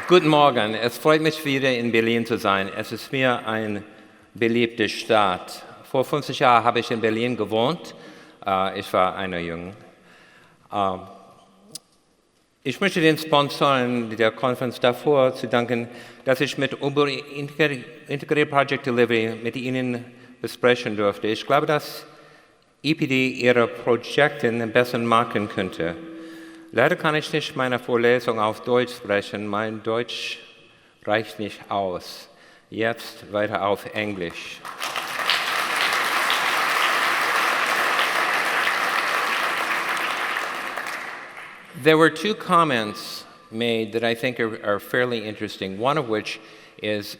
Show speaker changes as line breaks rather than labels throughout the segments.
Guten Morgen, es freut mich wieder in Berlin zu sein. Es ist mir eine beliebte Stadt. Vor 50 Jahren habe ich in Berlin gewohnt. Ich war einer Jung. Ich möchte den Sponsoren der Konferenz davor zu danken, dass ich mit über Integrierte Project Delivery mit Ihnen besprechen durfte. Ich glaube, dass EPD Ihre Projekte besser machen könnte. Leider kann ich nicht meine Vorlesung auf Deutsch sprechen. Mein Deutsch reicht nicht aus. Jetzt weiter auf Englisch. There were two comments made that I think are fairly interesting, one of which is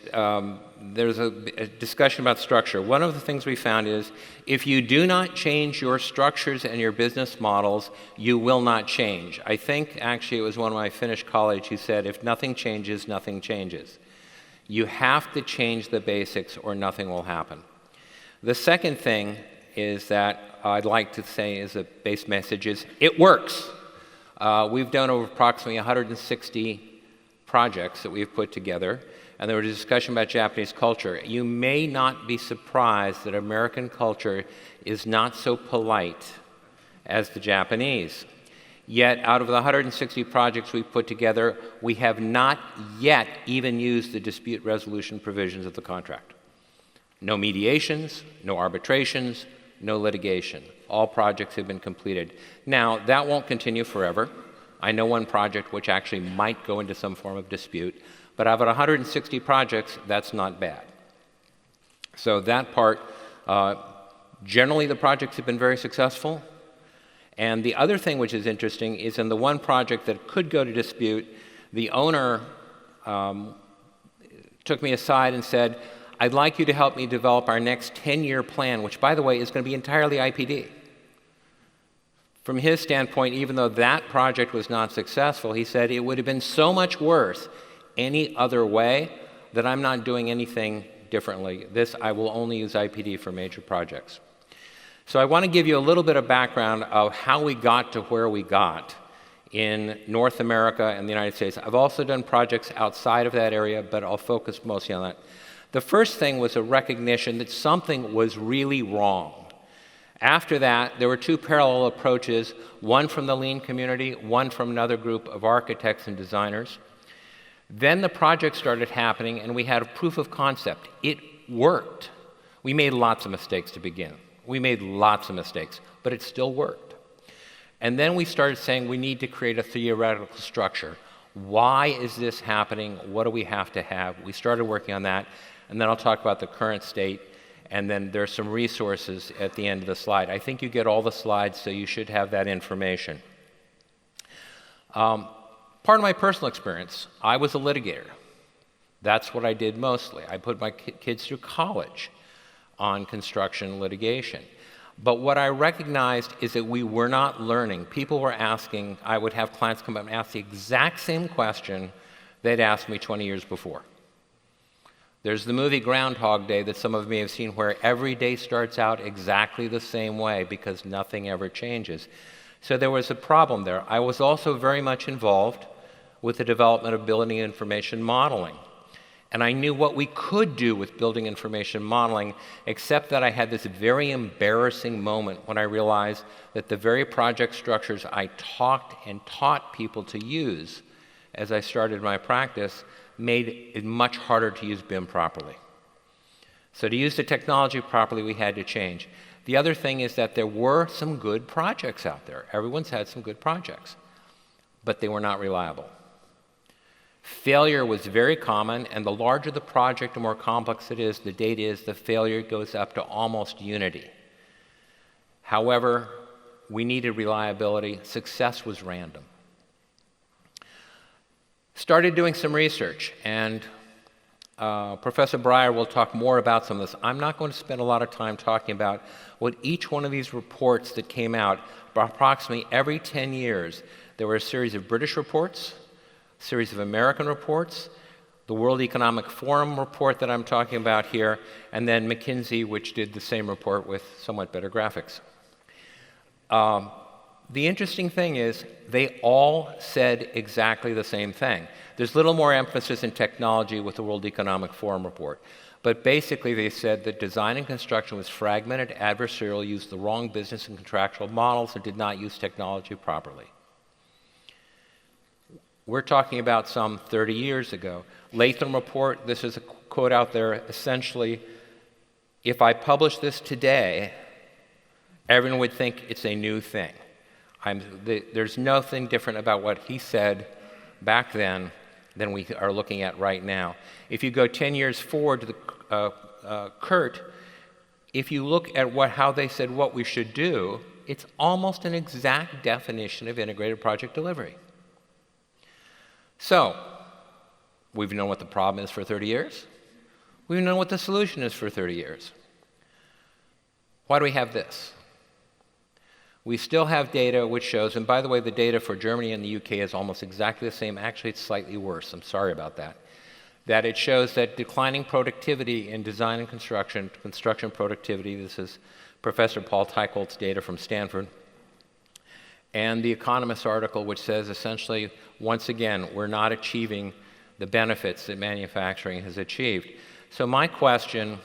there's a discussion about structure. One of the things we found is if you do not change your structures and your business models, you will not change. I think actually it was one of my Finnish colleagues who said, if nothing changes, nothing changes. You have to change the basics or nothing will happen. The second thing is that I'd like to say as a base message is it works. We've done over approximately 160 projects that we've put together, and there was a discussion about Japanese culture. You may not be surprised that American culture is not so polite as the Japanese. Yet, out of the 160 projects we've put together, we have not yet even used the dispute resolution provisions of the contract. No mediations, no arbitrations, no litigation. All projects have been completed. Now, that won't continue forever. I know one project which actually might go into some form of dispute, but out of 160 projects, that's not bad. So that part, generally the projects have been very successful. And the other thing which is interesting is in the one project that could go to dispute, the owner took me aside and said, I'd like you to help me develop our next 10-year plan, which, by the way, is going to be entirely IPD. From his standpoint, even though that project was not successful, he said it would have been so much worse any other way that I'm not doing anything differently. This, I will only use IPD for major projects. So I want to give you a little bit of background of how we got to where we got in North America and the United States. I've also done projects outside of that area, but I'll focus mostly on that. The first thing was a recognition that something was really wrong. After that, there were two parallel approaches, one from the lean community, one from another group of architects and designers. Then the project started happening, and we had a proof of concept. It worked. We made lots of mistakes to begin. We made lots of mistakes, but it still worked. And then we started saying we need to create a theoretical structure. Why is this happening? What do we have to have? We started working on that, and then I'll talk about the current state, and then there's some resources at the end of the slide. I think you get all the slides, so you should have that information. Part of my personal experience, I was a litigator. That's what I did mostly. I put my kids through college on construction litigation. But what I recognized is that we were not learning. People were asking, I would have clients come up and ask the exact same question they'd asked me 20 years before. There's the movie Groundhog Day that some of you may have seen where every day starts out exactly the same way because nothing ever changes. So there was a problem there. I was also very much involved with the development of building information modeling. And I knew what we could do with building information modeling, except that I had this very embarrassing moment when I realized that the very project structures I talked and taught people to use as I started my practice made it much harder to use BIM properly. So to use the technology properly, we had to change. The other thing is that there were some good projects out there. Everyone's had some good projects, but they were not reliable. Failure was very common, and the larger the project, the more complex it is, the data is, the failure goes up to almost unity. However, we needed reliability. Success was random. Started doing some research, and Professor Breyer will talk more about some of this. I'm not going to spend a lot of time talking about what each one of these reports that came out, approximately every 10 years, there were a series of British reports, a series of American reports, the World Economic Forum report that I'm talking about here, and then McKinsey, which did the same report with somewhat better graphics. The interesting thing is they all said exactly the same thing. There's little more emphasis in technology with the World Economic Forum report. But basically they said that design and construction was fragmented, adversarial, used the wrong business and contractual models, and did not use technology properly. We're talking about some 30 years ago. Latham report, this is a quote out there, essentially, if I publish this today, everyone would think it's a new thing. There's nothing different about what he said back then than we are looking at right now. If you go 10 years forward to the Kurt, if you look at how they said what we should do, it's almost an exact definition of integrated project delivery. So, we've known what the problem is for 30 years. We've known what the solution is for 30 years. Why do we have this? We still have data which shows, and by the way, the data for Germany and the UK is almost exactly the same. Actually, it's slightly worse. I'm sorry about that. That it shows that declining productivity in design and construction productivity, this is Professor Paul Teicholz's data from Stanford, and the Economist article which says essentially, once again, we're not achieving the benefits that manufacturing has achieved. So my question,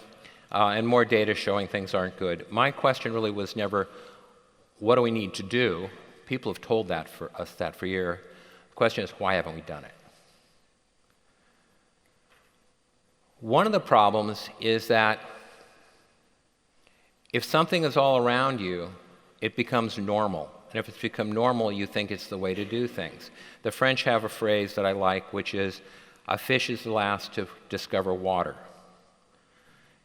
and more data showing things aren't good, my question really was never, what do we need to do? People have told us that for years. The question is, why haven't we done it? One of the problems is that if something is all around you, it becomes normal. And if it's become normal, you think it's the way to do things. The French have a phrase that I like, which is, a fish is the last to discover water.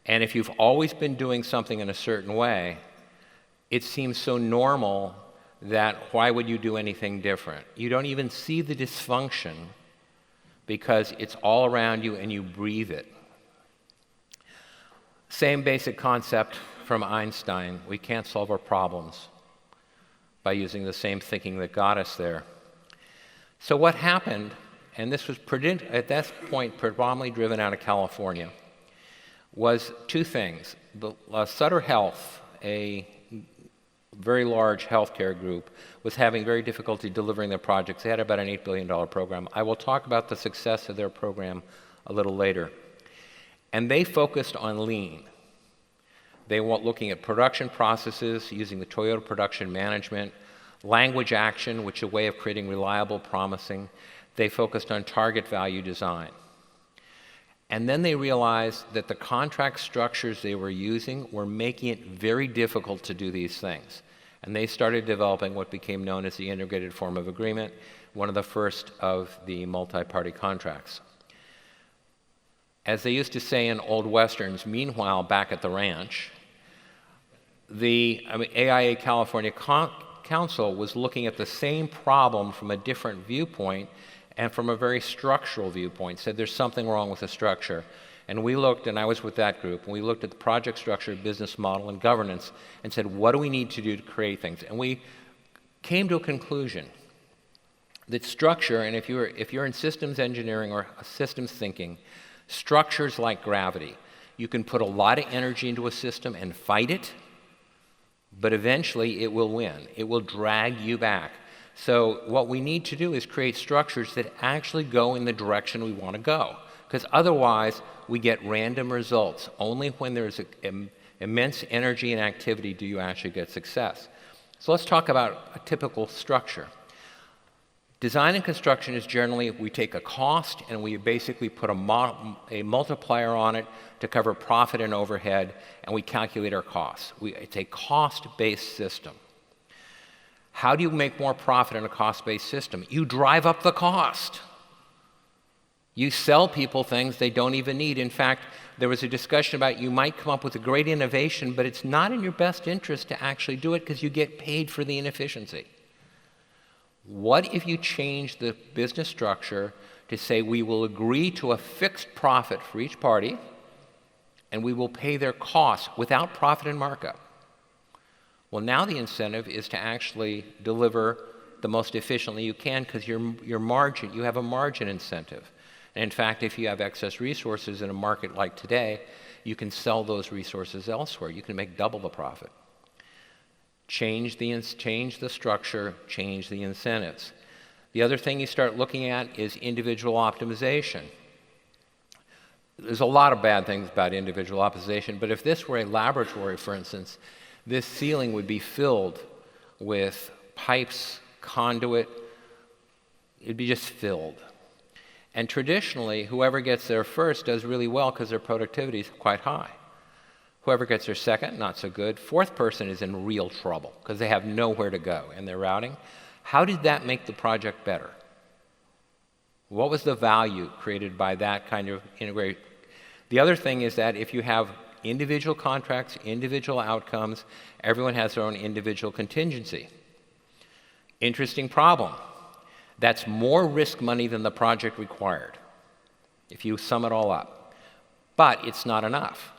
And if you've always been doing something in a certain way, it seems so normal that why would you do anything different? You don't even see the dysfunction because it's all around you and you breathe it. Same basic concept from Einstein. We can't solve our problems by using the same thinking that got us there. So what happened, and this was at that point predominantly driven out of California, was two things. Sutter Health, a very large healthcare group, was having very difficulty delivering their projects. They had about an $8 billion program. I will talk about the success of their program a little later. And they focused on lean. They were looking at production processes, using the Toyota production management, language action, which is a way of creating reliable promising. They focused on target value design. And then they realized that the contract structures they were using were making it very difficult to do these things. And they started developing what became known as the integrated form of agreement, one of the first of the multi-party contracts. As they used to say in old westerns, meanwhile, back at the ranch, the AIA California Council was looking at the same problem from a different viewpoint and from a very structural viewpoint, said there's something wrong with the structure. And we looked, and I was with that group, and we looked at the project structure, business model, and governance, and said, what do we need to do to create things? And we came to a conclusion that structure, and if you're in systems engineering or systems thinking, structure's like gravity. You can put a lot of energy into a system and fight it, but eventually it will win. It will drag you back. So what we need to do is create structures that actually go in the direction we want to go, because otherwise we get random results. Only when there's immense energy and activity do you actually get success. So let's talk about a typical structure. Design and construction is generally, we take a cost and we basically put a multiplier on it to cover profit and overhead, and we calculate our costs. It's a cost-based system. How do you make more profit in a cost-based system? You drive up the cost. You sell people things they don't even need. In fact, there was a discussion about you might come up with a great innovation, but it's not in your best interest to actually do it because you get paid for the inefficiency. What if you change the business structure to say we will agree to a fixed profit for each party and we will pay their costs without profit and markup? Well, now the incentive is to actually deliver the most efficiently you can because your margin, you have a margin incentive. And in fact, if you have excess resources in a market like today, you can sell those resources elsewhere. You can make double the profit. change the structure, change the incentives. The other thing you start looking at is individual optimization. There's a lot of bad things about individual optimization, but if this were a laboratory, for instance, this ceiling would be filled with pipes, conduit. It'd be just filled. And traditionally, whoever gets there first does really well because their productivity is quite high. Whoever gets there second, not so good. Fourth person is in real trouble because they have nowhere to go in their routing. How did that make the project better? What was the value created by that kind of integration? The other thing is that if you have individual contracts, individual outcomes, everyone has their own individual contingency. Interesting problem. That's more risk money than the project required, if you sum it all up. But it's not enough,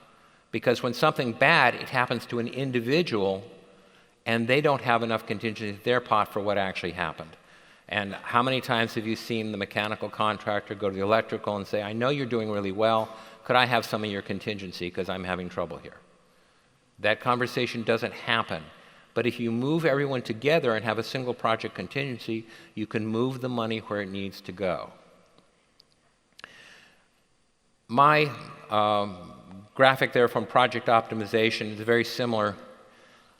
because when something bad, it happens to an individual, and they don't have enough contingency in their pot for what actually happened. And how many times have you seen the mechanical contractor go to the electrical and say, I know you're doing really well, could I have some of your contingency because I'm having trouble here? That conversation doesn't happen. But if you move everyone together and have a single project contingency, you can move the money where it needs to go. My graphic there from project optimization is very similar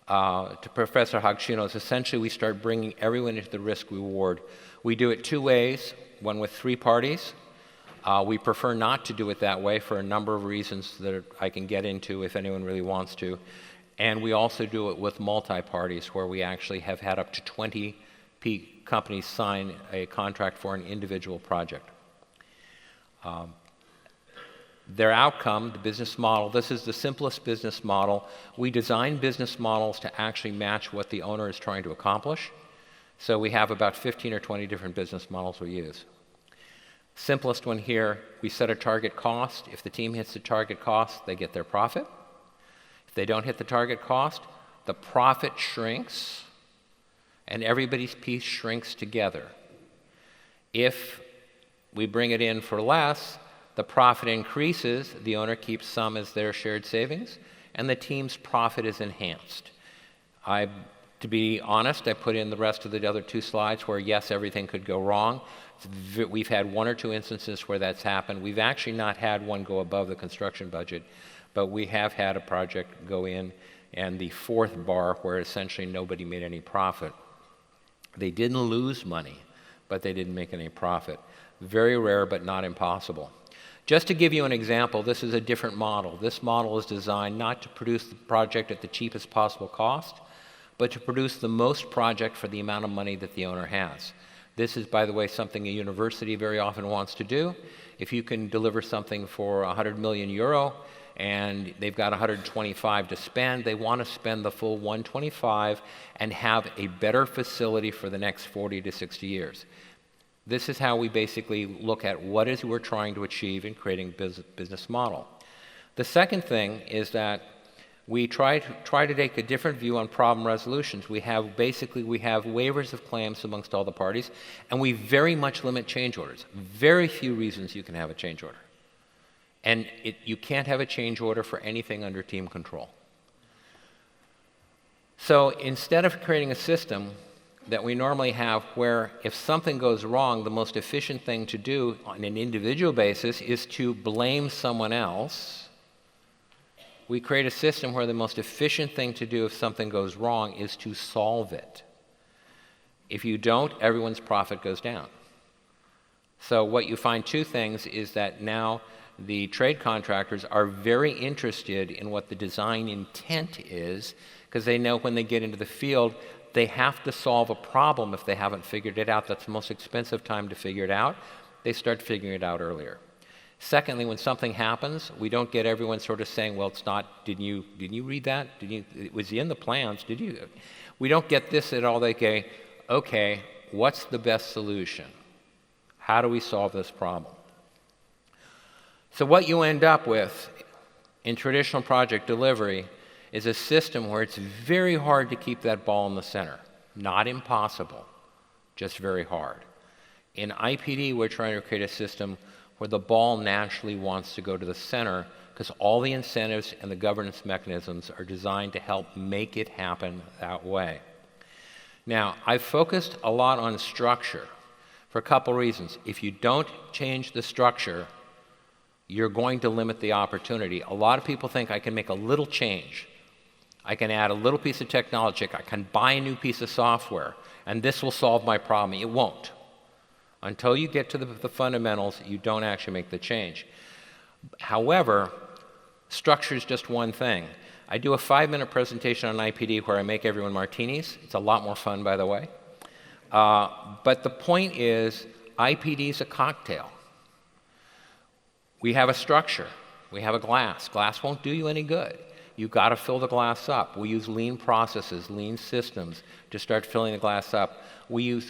to Professor Hagshino's. Essentially, we start bringing everyone into the risk reward. We do it two ways, one with three parties. We prefer not to do it that way for a number of reasons that I can get into if anyone really wants to. And we also do it with multi-parties, where we actually have had up to 20 companies sign a contract for an individual project. Their outcome, the business model, this is the simplest business model. We design business models to actually match what the owner is trying to accomplish. So we have about 15 or 20 different business models we use. Simplest one here, we set a target cost. If the team hits the target cost, they get their profit. If they don't hit the target cost, the profit shrinks, and everybody's piece shrinks together. If we bring it in for less, the profit increases, the owner keeps some as their shared savings, and the team's profit is enhanced. To be honest, I put in the rest of the other two slides where, yes, everything could go wrong. We've had one or two instances where that's happened. We've actually not had one go above the construction budget, but we have had a project go in, and the fourth bar where essentially nobody made any profit. They didn't lose money, but they didn't make any profit. Very rare, but not impossible. Just to give you an example, this is a different model. This model is designed not to produce the project at the cheapest possible cost, but to produce the most project for the amount of money that the owner has. This is, by the way, something a university very often wants to do. If you can deliver something for 100 million euro and they've got 125 to spend, they want to spend the full 125 and have a better facility for the next 40 to 60 years. This is how we basically look at what is we're trying to achieve in creating business model. The second thing is that we try to take a different view on problem resolutions. We have waivers of claims amongst all the parties, and we very much limit change orders. Very few reasons you can have a change order. And you can't have a change order for anything under team control. So instead of creating a system that we normally have where if something goes wrong, the most efficient thing to do on an individual basis is to blame someone else, we create a system where the most efficient thing to do if something goes wrong is to solve it. If you don't, everyone's profit goes down. So what you find, two things, is that now the trade contractors are very interested in what the design intent is, because they know when they get into the field, they have to solve a problem if they haven't figured it out. That's the most expensive time to figure it out. They start figuring it out earlier. Secondly, when something happens, we don't get everyone sort of saying, well, it's not, didn't you read that? It was in the plans, did you? We don't get this at all. They go, okay, what's the best solution? How do we solve this problem? So what you end up with in traditional project delivery is a system where it's very hard to keep that ball in the center. Not impossible, just very hard. In IPD, we're trying to create a system where the ball naturally wants to go to the center, because all the incentives and the governance mechanisms are designed to help make it happen that way. Now, I've focused a lot on structure for a couple reasons. If you don't change the structure, you're going to limit the opportunity. A lot of people think I can make a little change. I can add a little piece of technology. I can buy a new piece of software, and this will solve my problem. It won't. Until you get to the fundamentals, you don't actually make the change. However, structure is just one thing. I do a 5-minute presentation on IPD where I make everyone martinis. It's a lot more fun, by the way. But the point is, IPD is a cocktail. We have a structure. We have a glass. Glass won't do you any good. You've got to fill the glass up. We use lean processes, lean systems to start filling the glass up. We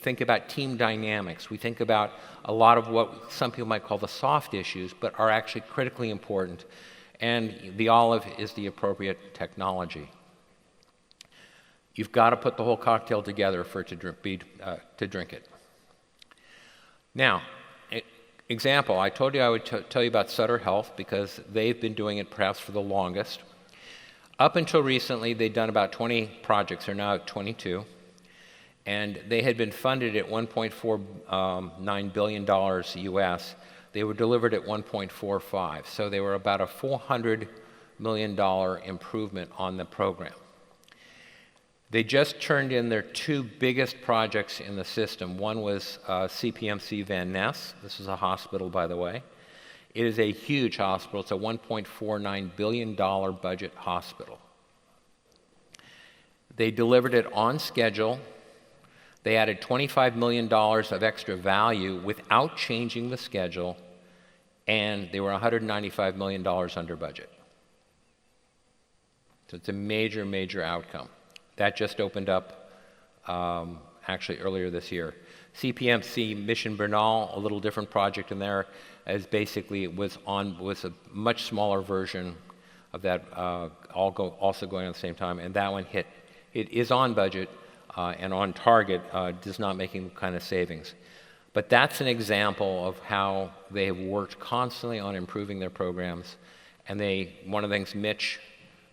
think about team dynamics. We think about a lot of what some people might call the soft issues, but are actually critically important. And the olive is the appropriate technology. You've got to put the whole cocktail together for it to drink it. Now, example, I told you I would tell you about Sutter Health because they've been doing it perhaps for the longest. Up until recently, they'd done about 20 projects. They're now at 22. And they had been funded at $1.49 billion US. They were delivered at 1.45. So they were about a $400 million improvement on the program. They just turned in their 2 biggest projects in the system. One was CPMC Van Ness. This is a hospital, by the way. It is a huge hospital. It's a $1.49 billion budget hospital. They delivered it on schedule. They added $25 million of extra value without changing the schedule, and they were $195 million under budget. So it's a major, major outcome. That just opened up actually earlier this year. CPMC Mission Bernal, a little different project in there, as basically it was a much smaller version of that, also going on at the same time, and that one hit. It is on budget and on target, does not making the kind of savings. But that's an example of how they have worked constantly on improving their programs. And one of the things Mitch,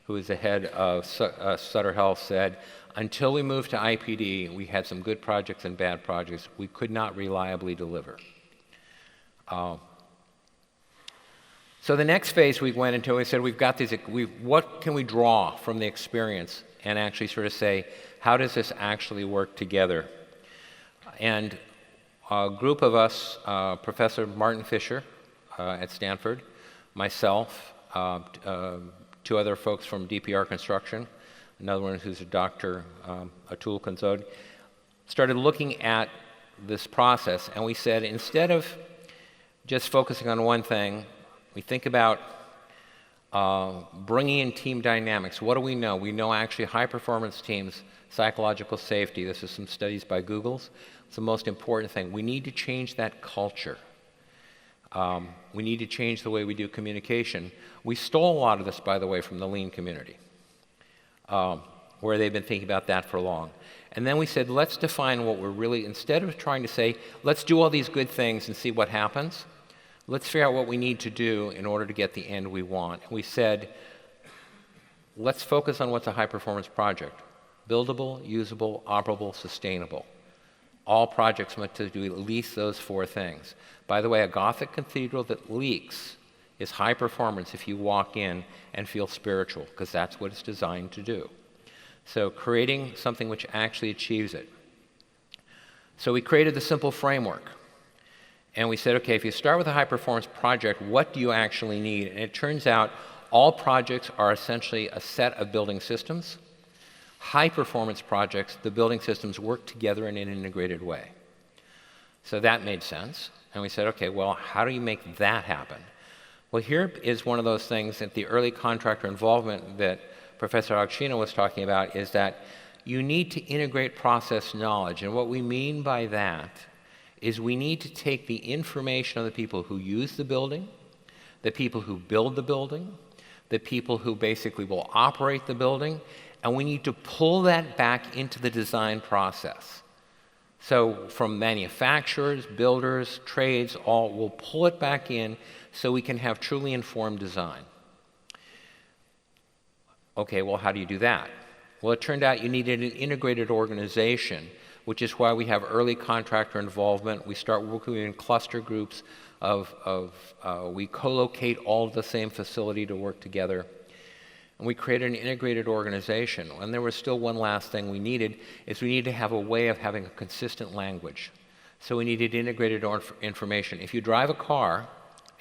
who is the head of Sutter Health, said, until we moved to IPD, we had some good projects and bad projects. We could not reliably deliver. So the next phase we went into, we said, we've got these, what can we draw from the experience and actually sort of say, how does this actually work together? And a group of us, Professor Martin Fisher at Stanford, myself, 2 other folks from DPR Construction, another one who's a doctor, Atul Kanzod, started looking at this process, and we said, instead of just focusing on one thing, we think about bringing in team dynamics. What do we know? We know actually high-performance teams, psychological safety, this is some studies by Google's, it's the most important thing. We need to change that culture. We need to change the way we do communication. We stole a lot of this, by the way, from the lean community, where they've been thinking about that for long. And then we said, let's define what we're really, instead of trying to say, let's do all these good things and see what happens, let's figure out what we need to do in order to get the end we want. And we said, let's focus on what's a high-performance project. Buildable, usable, operable, sustainable. All projects meant to do at least those 4 things. By the way, a Gothic cathedral that leaks is high performance if you walk in and feel spiritual, because that's what it's designed to do. So creating something which actually achieves it. So we created the simple framework. And we said, okay, if you start with a high-performance project, what do you actually need? And it turns out all projects are essentially a set of building systems. High-performance projects, the building systems work together in an integrated way. So that made sense. And we said, okay, well, how do you make that happen? Well, here is one of those things that the early contractor involvement that Professor Agostino was talking about, is that you need to integrate process knowledge. And what we mean by that is we need to take the information of the people who use the building, the people who build the building, the people who basically will operate the building, and we need to pull that back into the design process. So from manufacturers, builders, trades, all, we'll pull it back in so we can have truly informed design. Okay, well, how do you do that? Well, it turned out you needed an integrated organization, which is why we have early contractor involvement. We start working in cluster groups we co-locate all of the same facility to work together. And we created an integrated organization. And there was still one last thing we needed, is we needed to have a way of having a consistent language. So we needed integrated information. If you drive a car,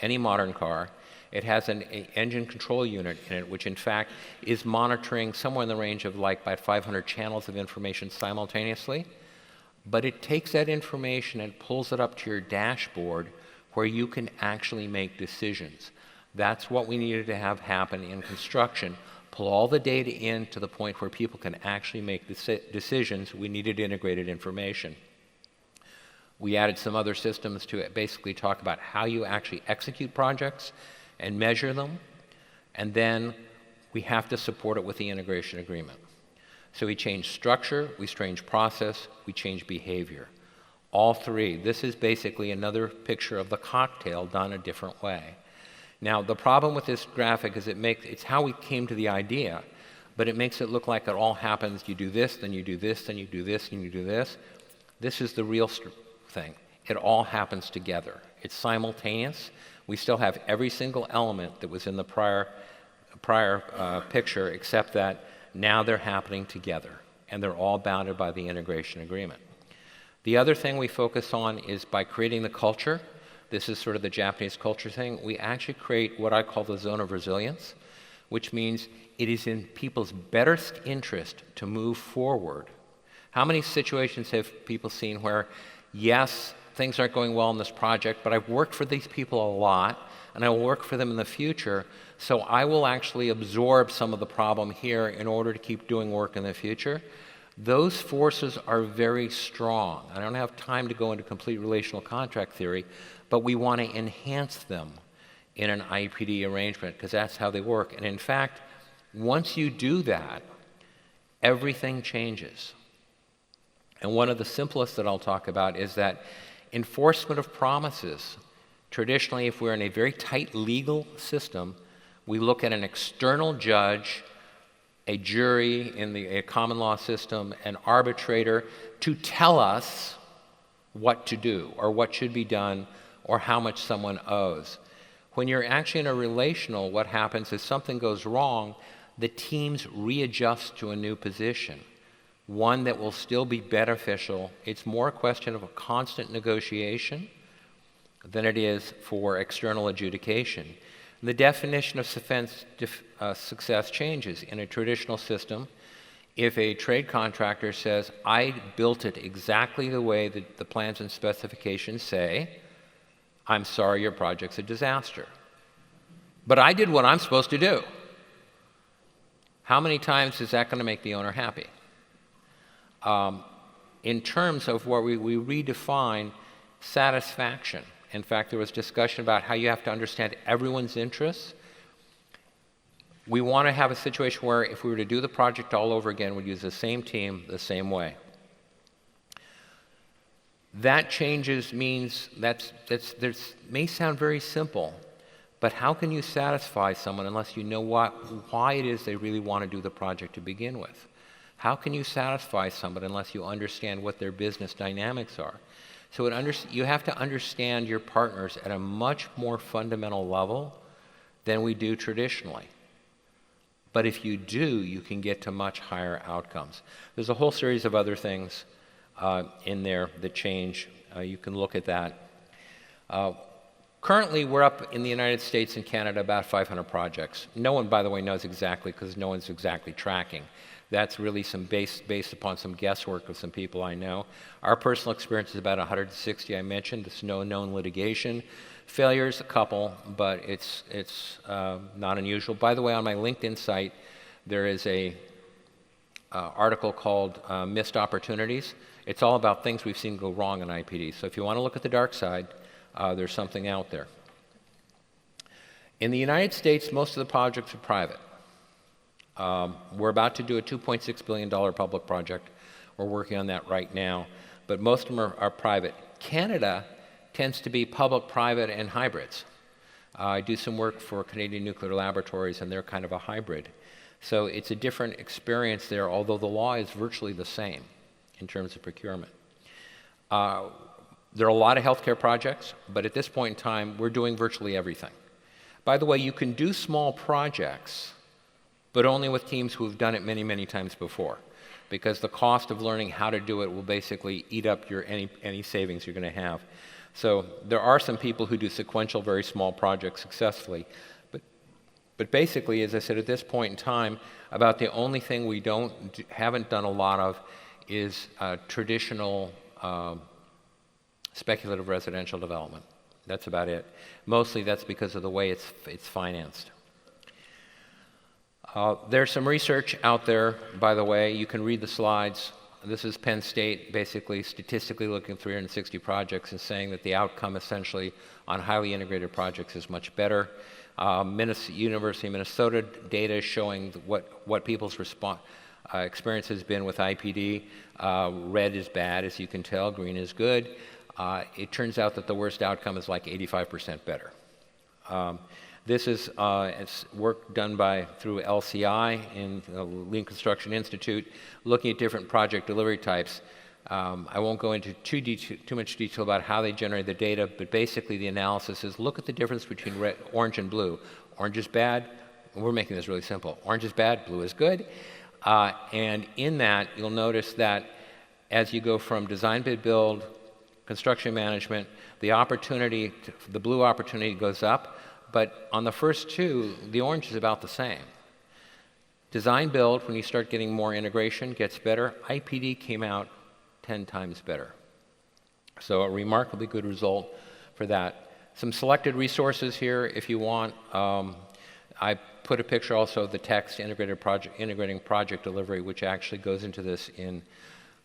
any modern car, it has an engine control unit in it, which in fact is monitoring somewhere in the range of like about 500 channels of information simultaneously. But it takes that information and pulls it up to your dashboard where you can actually make decisions. That's what we needed to have happen in construction. Pull all the data in to the point where people can actually make decisions. We needed integrated information. We added some other systems to basically talk about how you actually execute projects and measure them. And then we have to support it with the integration agreement. So we changed structure, we changed process, we changed behavior. All three. This is basically another picture of the cocktail done a different way. Now, the problem with this graphic is it's how we came to the idea, but it makes it look like it all happens. You do this, then you do this, then you do this, and you do this. This is the real thing. It all happens together. It's simultaneous. We still have every single element that was in the prior picture, except that now they're happening together, and they're all bounded by the integration agreement. The other thing we focus on is by creating the culture. This is sort of the Japanese culture thing. We actually create what I call the zone of resilience, which means it is in people's better interest to move forward. How many situations have people seen where, yes, things aren't going well in this project, but I've worked for these people a lot, and I will work for them in the future, so I will actually absorb some of the problem here in order to keep doing work in the future? Those forces are very strong. I don't have time to go into complete relational contract theory, but we want to enhance them in an IPD arrangement because that's how they work. And in fact, once you do that, everything changes. And one of the simplest that I'll talk about is that enforcement of promises. Traditionally, if we're in a very tight legal system, we look at an external judge, a jury in a common law system, an arbitrator to tell us what to do or what should be done or how much someone owes. When you're actually in a relational, what happens is something goes wrong, the teams readjust to a new position, one that will still be beneficial. It's more a question of a constant negotiation than it is for external adjudication. The definition of success changes. In a traditional system, if a trade contractor says, I built it exactly the way that the plans and specifications say, I'm sorry, your project's a disaster. But I did what I'm supposed to do. How many times is that going to make the owner happy? In terms of where we redefine satisfaction. In fact, there was discussion about how you have to understand everyone's interests. We want to have a situation where if we were to do the project all over again, we'd use the same team the same way. That changes means may sound very simple, but how can you satisfy someone unless you know why it is they really want to do the project to begin with? How can you satisfy someone unless you understand what their business dynamics are? So you have to understand your partners at a much more fundamental level than we do traditionally. But if you do, you can get to much higher outcomes. There's a whole series of other things in there that change. You can look at that. Currently, we're up in the United States and Canada about 500 projects. No one, by the way, knows exactly because no one's exactly tracking. That's really some based upon some guesswork of some people I know. Our personal experience is about 160 I mentioned. There's no known litigation. Failures, a couple, but it's not unusual. By the way, on my LinkedIn site, there is a article called Missed Opportunities. It's all about things we've seen go wrong in IPD. So if you want to look at the dark side, there's something out there. In the United States, most of the projects are private. We're about to do a $2.6 billion public project We're working on that right now. But most of them are private. Canada tends to be public, private, and hybrids. I do some work for Canadian Nuclear Laboratories, and they're kind of a hybrid. So it's a different experience there, although the law is virtually the same in terms of procurement. There are a lot of healthcare projects, but at this point in time, we're doing virtually everything. By the way, you can do small projects, but only with teams who have done it many, many times before, because the cost of learning how to do it will basically eat up any savings you're going to have. So there are some people who do sequential, very small projects successfully, but basically, as I said, at this point in time, about the only thing we haven't done a lot of is traditional speculative residential development. That's about it. Mostly that's because of the way it's financed. There's some research out there, by the way. You can read the slides. This is Penn State, basically statistically looking at 360 projects and saying that the outcome essentially on highly integrated projects is much better. University of Minnesota data showing what people's experience has been with IPD. Red is bad, as you can tell. Green is good. It turns out that the worst outcome is like 85% better. This is it's work done through LCI in the Lean Construction Institute, looking at different project delivery types. I won't go into too much detail about how they generate the data, but basically the analysis is look at the difference between orange and blue. Orange is bad, and we're making this really simple. Orange is bad, blue is good. And in that, you'll notice that as you go from design, bid, build, construction management, the blue opportunity goes up, but on the first two, the orange is about the same. Design build, when you start getting more integration, gets better. IPD came out 10 times better. So a remarkably good result for that. Some selected resources here if you want. I put a picture also of the text integrating project delivery, which actually goes into this in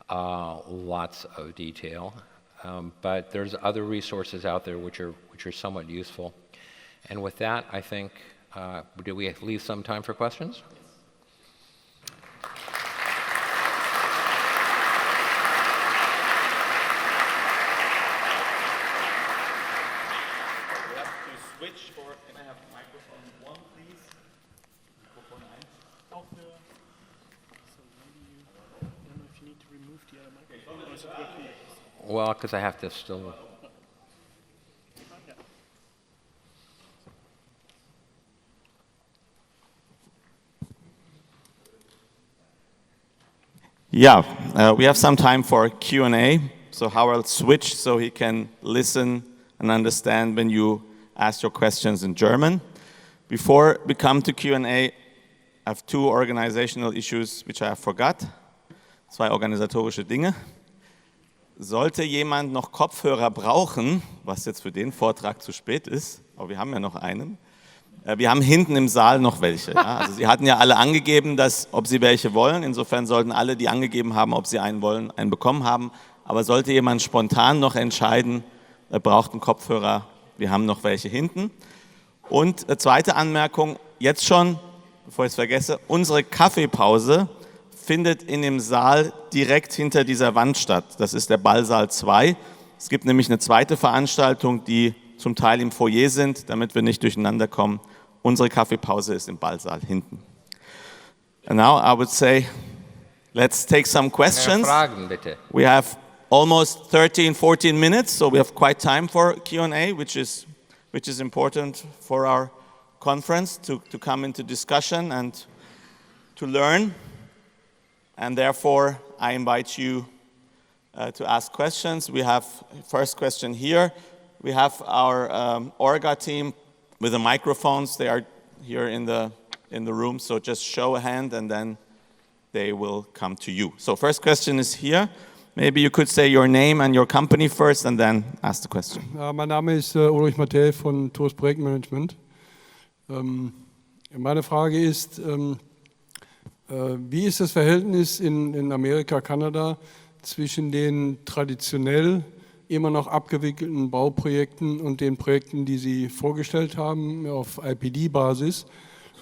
lots of detail. But there's other resources out there which are somewhat useful. And with that, I think, do we leave some time for questions?
Switch, or can I have microphone 1, please? Microphone 1. So maybe I don't know if you need to remove the other microphone. Or is it working?
Well, because I have to still.
Yeah, we have some time for Q&A. So Howard switch so he can listen and understand when you ask your questions in German. Before we come to Q&A, I have 2 organizational issues which I forgot. 2 organisatorische Dinge. Sollte jemand noch Kopfhörer brauchen, was jetzt für den Vortrag zu spät ist, aber wir haben ja noch einen, wir haben hinten im Saal noch welche. Ja? Also Sie hatten ja alle angegeben, ob Sie welche wollen. Insofern sollten alle, die angegeben haben, ob sie einen wollen, einen bekommen haben. Aber sollte jemand spontan noch entscheiden, er braucht einen Kopfhörer, wir haben noch welche hinten. Und zweite Anmerkung, jetzt schon, bevor ich es vergesse, unsere Kaffeepause findet in dem Saal direkt hinter dieser Wand statt. Das ist der Ballsaal 2. Es gibt nämlich eine zweite Veranstaltung, die zum Teil im Foyer sind, damit wir nicht durcheinander kommen. Unsere Kaffeepause ist im Ballsaal hinten. And now I would say, let's take some questions.
Fragen, bitte.
We have almost 13, 14 minutes, so we have quite time for Q&A, which is important for our conference to come into discussion and to learn. And therefore, I invite you to ask questions. We have first question here. We have our Orga team with the microphones. They are here in the room, so just show a hand and then they will come to you. So first question is here. Maybe you could say your name and your company first and then ask the question.
Mein Name ist Ulrich Matthäus von TOS Projektmanagement. Meine Frage ist, wie ist das Verhältnis in Amerika, Kanada zwischen den traditionell immer noch abgewickelten Bauprojekten und den Projekten, die Sie vorgestellt haben auf IPD-Basis?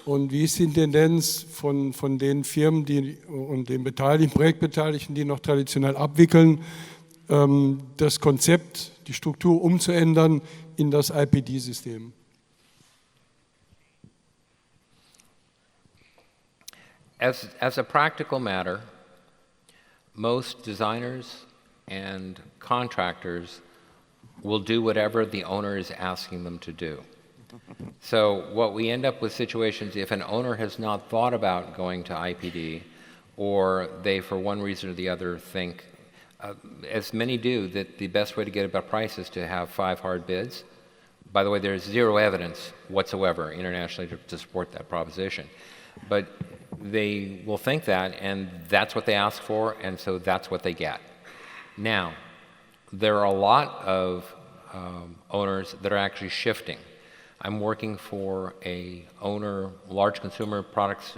Und wie ist die Tendenz von den Firmen und den Projektbeteiligten, die noch traditionell abwickeln, das Konzept, die Struktur umzuändern in das IPD-System?
As a practical matter, most designers and contractors will do whatever the owner is asking them to do. So what we end up with situations, if an owner has not thought about going to IPD, or they, for one reason or the other, think, as many do, that the best way to get a price is to have 5 hard bids. By the way, there's zero evidence whatsoever internationally to support that proposition. But they will think that, and that's what they ask for, and so that's what they get. Now, there are a lot of owners that are actually shifting. I'm working for a large consumer products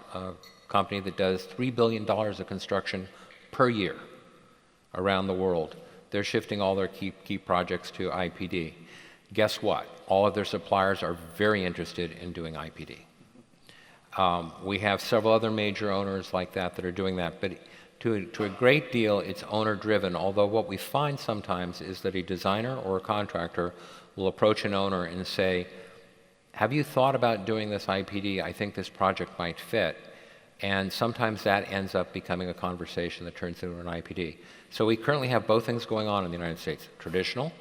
company that does $3 billion of construction per year around the world. They're shifting all their key projects to IPD. Guess what? All of their suppliers are very interested in doing IPD. We have several other major owners like that are doing that, but to a great deal, it's owner-driven, although what we find sometimes is that a designer or a contractor will approach an owner and say, have you thought about doing this IPD? I think this project might fit. And sometimes that ends up becoming a conversation that turns into an IPD. So we currently have both things going on in the United States, traditional,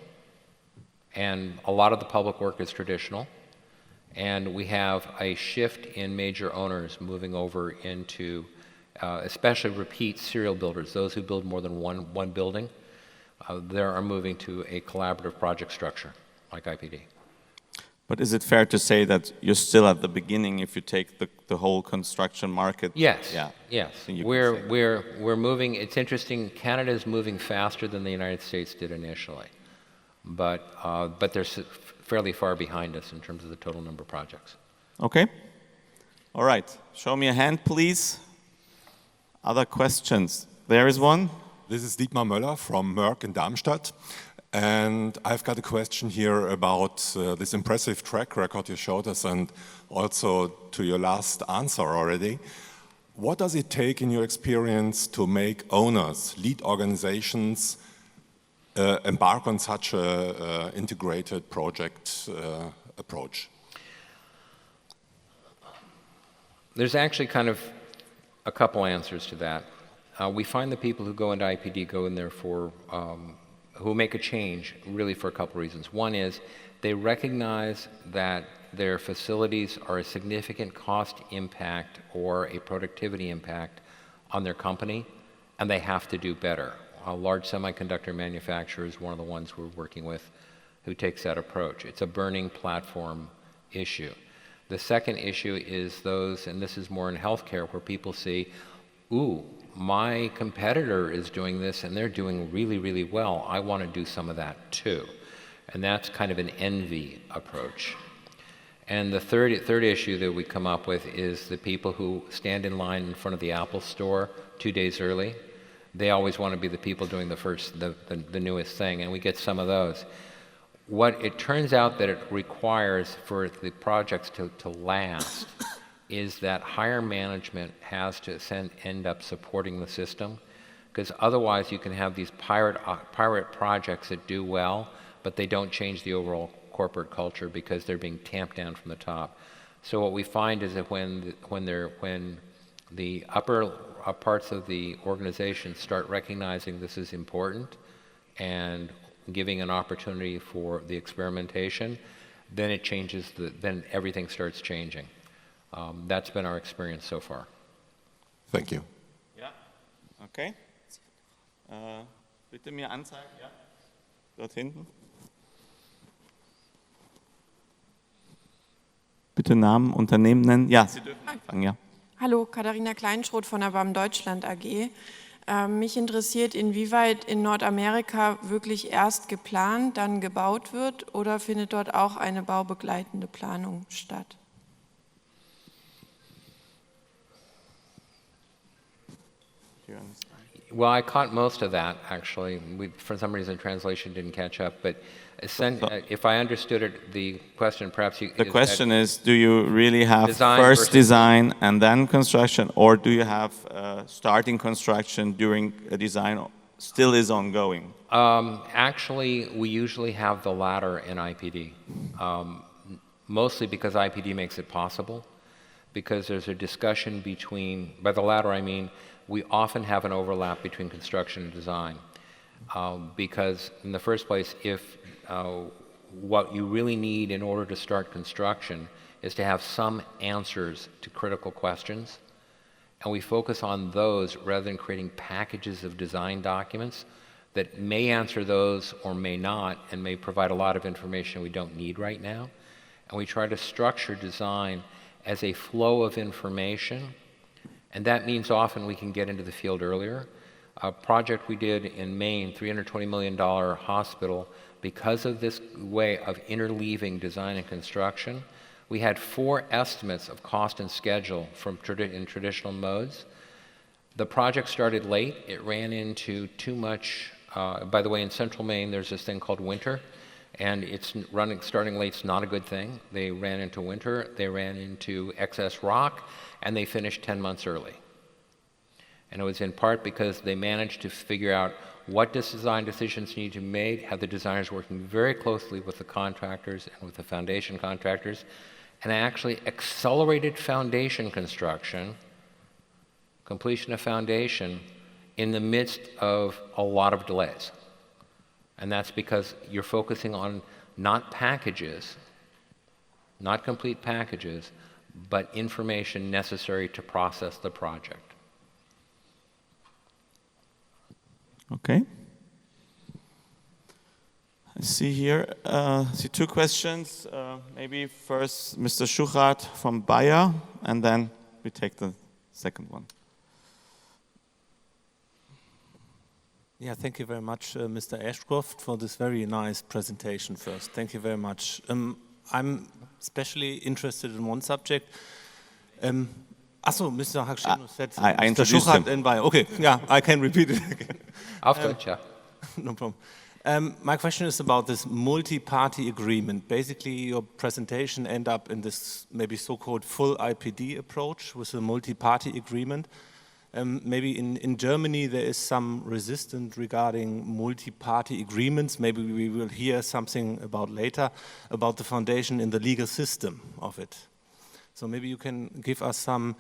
and a lot of the public work is traditional. And we have a shift in major owners moving over into, especially repeat serial builders, those who build more than one building, they are moving to a collaborative project structure like IPD.
But is it fair to say that you're still at the beginning if you take the whole construction market?
Yes.
Yeah.
Yes.
So
We're moving. It's interesting. Canada is moving faster than the United States did initially, but they're fairly far behind us in terms of the total number of projects.
Okay. All right. Show me a hand, please. Other questions? There is one.
This is Dietmar Möller from Merck in Darmstadt. And I've got a question here about this impressive track record you showed us, and also to your last answer already. What does it take in your experience to make owners, lead organizations, embark on such an integrated project approach?
There's actually kind of a couple answers to that. We find the people who go into IPD go in there for who make a change really for a couple reasons. One is they recognize that their facilities are a significant cost impact or a productivity impact on their company, and they have to do better. A large semiconductor manufacturer is one of the ones we're working with who takes that approach. It's a burning platform issue. The second issue is those, and this is more in healthcare, where people see, ooh, my competitor is doing this and they're doing really, really well. I want to do some of that too. And that's kind of an envy approach. And the third issue that we come up with is the people who stand in line in front of the Apple store 2 days early. They always want to be the people doing the newest thing, and we get some of those. What it turns out that it requires for the projects to last is that higher management has to end up supporting the system, because otherwise you can have these pirate projects that do well, but they don't change the overall corporate culture because they're being tamped down from the top. So what we find is that when the upper parts of the organization start recognizing this is important and giving an opportunity for the experimentation, then it changes. Then everything starts changing. That's been our experience so far.
Thank you.
Ja. Okay. Bitte mir anzeigen. Ja. Dort hinten. Bitte Namen, Unternehmen nennen. Ja, Sie dürfen anfangen, ja.
Hallo, Katharina Kleinschroth von der BAM Deutschland AG. Mich interessiert, inwieweit in Nordamerika wirklich erst geplant, dann gebaut wird, oder findet dort auch eine baubegleitende Planung statt?
Well, I caught most of that, actually. For some reason, translation didn't catch up. But if I understood it, the question perhaps you...
The question is, do you really have
Design
first
versus-
design and then construction, or do you have starting construction during a design still is ongoing?
Actually, we usually have the latter in IPD, mostly because IPD makes it possible, because there's a discussion between, by the latter I mean, we often have an overlap between construction and design, because in the first place, if what you really need in order to start construction is to have some answers to critical questions, and we focus on those rather than creating packages of design documents that may answer those or may not, and may provide a lot of information we don't need right now. And we try to structure design as a flow of information, and that means often we can get into the field earlier. A project we did in Maine, $320 million hospital, because of this way of interleaving design and construction, we had 4 estimates of cost and schedule in traditional modes. The project started late. It ran into too much, by the way, in central Maine, there's this thing called winter, and starting late's not a good thing. They ran into winter, they ran into excess rock, and they finished 10 months early. And it was in part because they managed to figure out what design decisions need to be made, have the designers working very closely with the contractors and with the foundation contractors, and actually accelerated foundation construction, completion of foundation, in the midst of a lot of delays. And that's because you're focusing on not packages, not complete packages, but information necessary to process the project.
Okay. I see here, see 2 questions. Maybe first Mr. Schuchart from Bayer, and then we take the second one.
Yeah, thank you very much, Mr. Ashcraft, for this very nice presentation first. Thank you very much. I'm especially interested in one subject. Mr. Hagshino said
I
Mr.
introduced
Schuchart
him.
and Bayer. Okay, yeah, I can repeat it again.
After,
No problem. My question is about this multi-party agreement. Basically, your presentation end up in this maybe so-called full IPD approach with a multi-party agreement. Maybe in Germany there is some resistance regarding multi-party agreements. Maybe we will hear something about later about the foundation in the legal system of it. So maybe you can give us some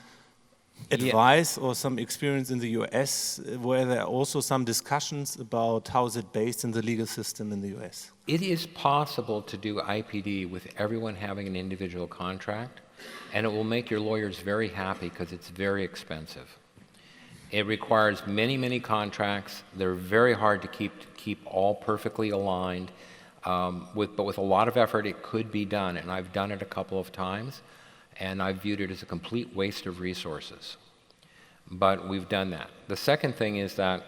advice or some experience in the US where there are also some discussions about how is it based in the legal system in the US.
It is possible to do IPD with everyone having an individual contract, and it will make your lawyers very happy because it's very expensive. It requires many, many contracts. They're very hard to keep all perfectly aligned, but with a lot of effort it could be done, and I've done it a couple of times, and I've viewed it as a complete waste of resources. But we've done that. The second thing is that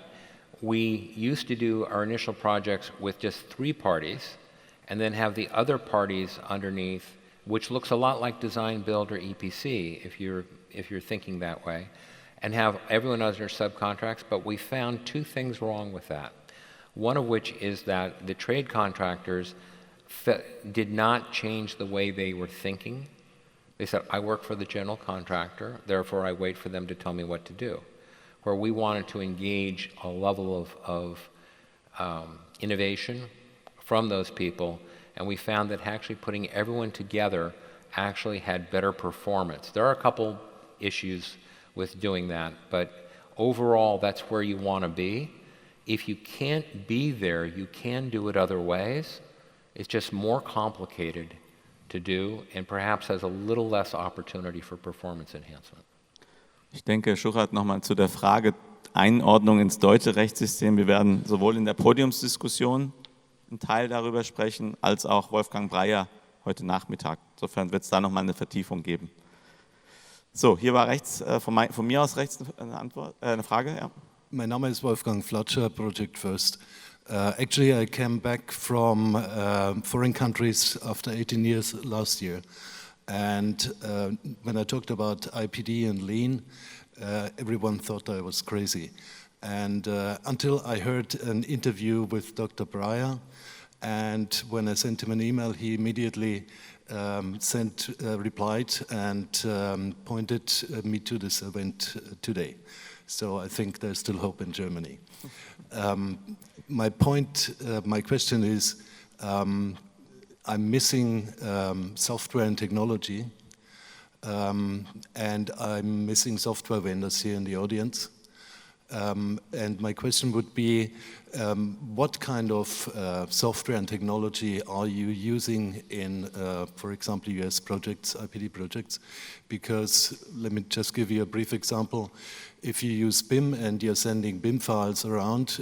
we used to do our initial projects with just 3 parties, and then have the other parties underneath, which looks a lot like design, build, or EPC, if you're thinking that way, and have everyone under subcontracts. But we found 2 things wrong with that. One of which is that the trade contractors did not change the way they were thinking. They said, I work for the general contractor, therefore I wait for them to tell me what to do. Where we wanted to engage a level of innovation from those people, and we found that actually putting everyone together actually had better performance. There are a couple issues with doing that, but overall that's where you want to be. If you can't be there, you can do it other ways. It's just more complicated to do, and perhaps has a little less opportunity for performance enhancement.
Ich denke, Schuchart, nochmal zu der Frage Einordnung ins deutsche Rechtssystem. Wir werden sowohl in der Podiumsdiskussion einen Teil darüber sprechen, als auch Wolfgang Breyer heute Nachmittag. Insofern wird es da nochmal eine Vertiefung geben. So, hier war rechts, von mir aus rechts eine Frage. Ja.
Mein Name ist Wolfgang Flatscher, Project First. Actually, I came back from foreign countries after 18 years last year. And when I talked about IPD and lean, everyone thought I was crazy. And until I heard an interview with Dr. Breyer, and when I sent him an email, he immediately replied and pointed me to this event today. So I think there's still hope in Germany. My question is, I'm missing software and technology, and I'm missing software vendors here in the audience. And my question would be, what kind of software and technology are you using in, for example, US projects, IPD projects? Because, let me just give you a brief example. If you use BIM and you're sending BIM files around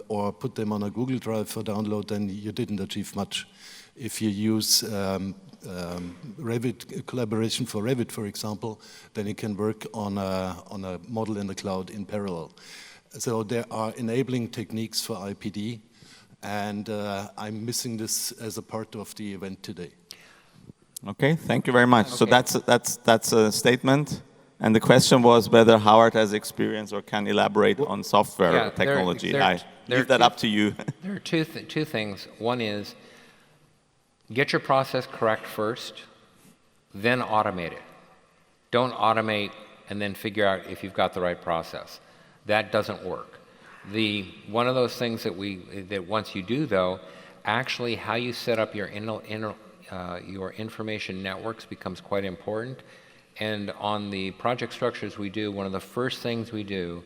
or put them on a Google Drive for download, then you didn't achieve much. If you use Revit collaboration for Revit, for example, then it can work on a model in the cloud in parallel. So there are enabling techniques for IPD, and I'm missing this as a part of the event today.
Okay, thank you very much. Okay. So that's a statement. And the question was whether Howard has experience or can elaborate on software technology. I leave that up to you.
There are two things. One is, get your process correct first, then automate it. Don't automate and then figure out if you've got the right process. That doesn't work. One of those things that once you do, though, actually how you set up your information networks becomes quite important. And on the project structures we do, one of the first things we do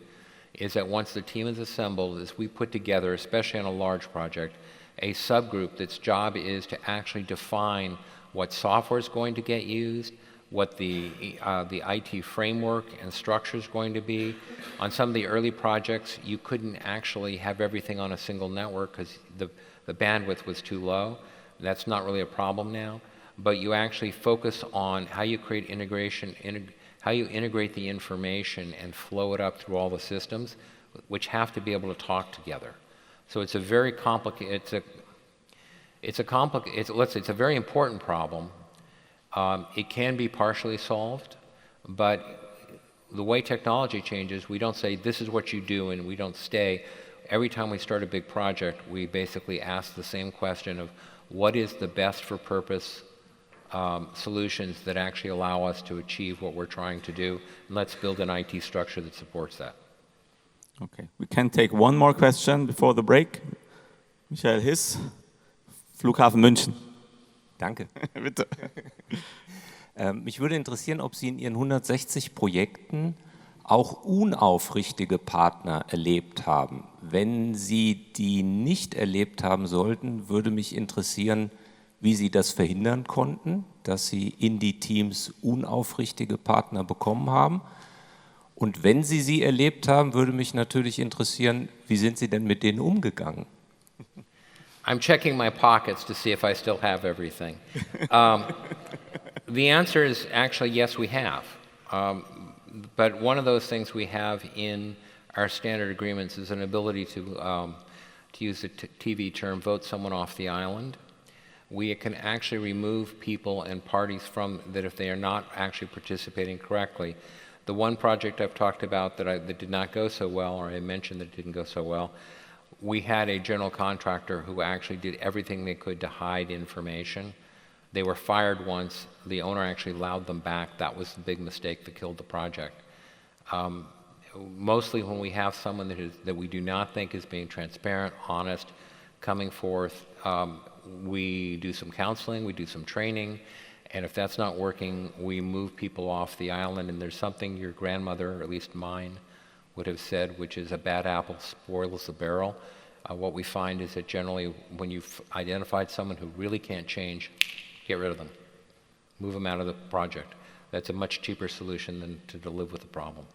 is that once the team is assembled, is we put together, especially on a large project, a subgroup that's job is to actually define what software is going to get used, what the IT framework and structure is going to be. On some of the early projects, you couldn't actually have everything on a single network because the bandwidth was too low. That's not really a problem now. But you actually focus on how you create integration, how you integrate the information and flow it up through all the systems, which have to be able to talk together. So it's a very complicated, it's a very important problem. It can be partially solved, but the way technology changes, we don't say this is what you do and we don't stay. Every time we start a big project, we basically ask the same question of what is the best for purpose solutions that actually allow us to achieve what we're trying to do, and let's build an IT structure that supports that.
Okay, we can take one more question before the break. Michael Hiss, Flughafen München.
Danke.
Bitte.
Mich würde interessieren, ob Sie in Ihren 160 Projekten auch unaufrichtige Partner erlebt haben. Wenn Sie die nicht erlebt haben sollten, würde mich interessieren, wie Sie das verhindern konnten, dass Sie in die Teams unaufrichtige Partner bekommen haben. Und wenn Sie sie erlebt haben, würde mich natürlich interessieren, wie sind Sie denn mit denen umgegangen?
I'm checking my pockets to see if I still have everything. The answer is actually yes, we have. But one of those things we have in our standard agreements is an ability to use the TV term, vote someone off the island. We can actually remove people and parties from that if they are not actually participating correctly. The one project I've talked about that did not go so well, or I mentioned that it didn't go so well, we had a general contractor who actually did everything they could to hide information. They were fired once. The owner actually allowed them back. That was the big mistake that killed the project. Mostly when we have someone that we do not think is being transparent, honest, coming forth, we do some counseling, we do some training, and if that's not working, we move people off the island. And there's something your grandmother, or at least mine, would have said, which is a bad apple spoils the barrel. What we find is that generally when you've identified someone who really can't change, get rid of them. Move them out of the project. That's a much cheaper solution than to live with the problem.